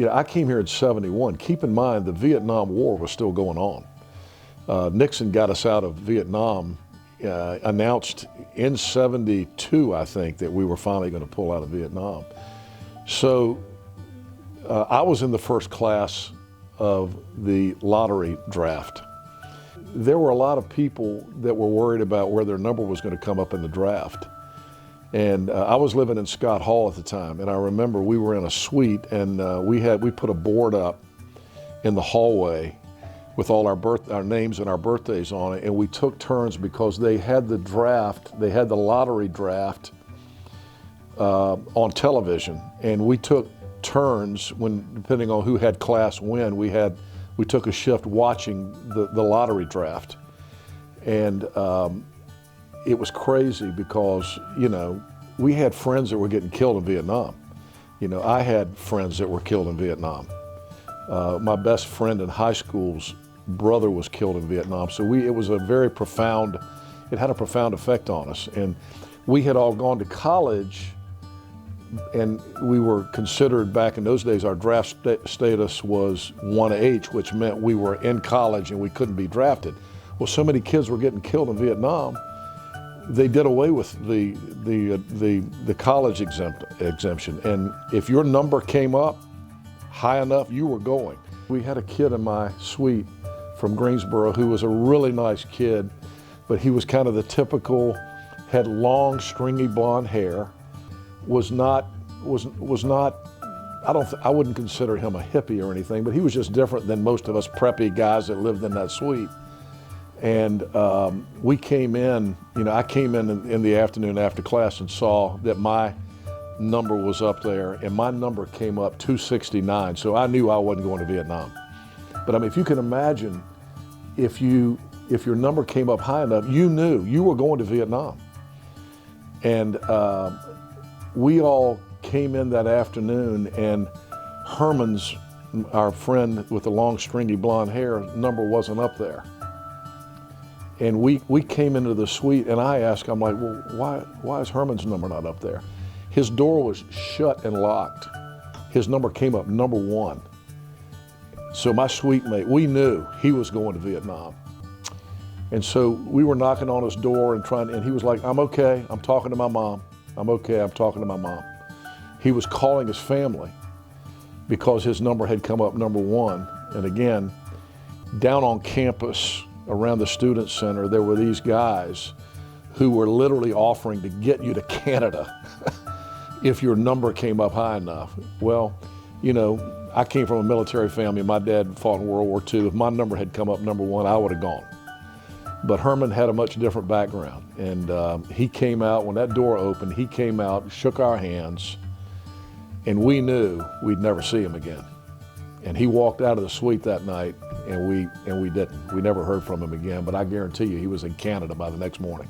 I came here in '71. Keep in mind, the Vietnam War was still going on. Nixon got us out of Vietnam, announced in '72, I think, that we were finally going to pull out of Vietnam. So I was in the first class of the lottery draft. There were a lot of people that were worried about where their number was going to come up in the draft. And I was living in Scott Hall at the time, and I remember we were in a suite, and we put a board up in the hallway with all our names and our birthdays on it, and we took turns because they had the lottery draft on television, and we took turns depending on who had class win. We took a shift watching the lottery draft, and it was crazy because, we had friends that were getting killed in Vietnam. I had friends that were killed in Vietnam. My best friend in high school's brother was killed in Vietnam. So it had a profound effect on us. And we had all gone to college, and we were considered, back in those days, our draft status was 1H, which meant we were in college and we couldn't be drafted. Well, so many kids were getting killed in Vietnam, they did away with the college exemption. And if your number came up high enough, you were going. We had a kid in my suite from Greensboro who was a really nice kid, but he was kind of the typical, had long, stringy blonde hair, was not, I wouldn't consider him a hippie or anything, but he was just different than most of us preppy guys that lived in that suite. And we came in, I came in the afternoon after class and saw that my number was up there, and my number came up 269, so I knew I wasn't going to Vietnam. But I mean, if you can imagine, if your number came up high enough, you knew you were going to Vietnam. And we all came in that afternoon, and Herman's, our friend with the long stringy blonde hair, number wasn't up there. And we came into the suite, and I asked, I'm like, well, why is Herman's number not up there? His door was shut and locked. His number came up number 1. So my suite mate, we knew he was going to Vietnam. And so we were knocking on his door and he was like, I'm okay, I'm talking to my mom. I'm okay, I'm talking to my mom. He was calling his family because his number had come up number 1. And again, down on campus, around the student center, there were these guys who were literally offering to get you to Canada if your number came up high enough. Well, I came from a military family. My dad fought in World War II. If my number had come up number 1, I would have gone. But Herman had a much different background. And he came out, when that door opened, he came out, shook our hands, and we knew we'd never see him again. And he walked out of the suite that night, and we didn't. We never heard from him again, but I guarantee you he was in Canada by the next morning.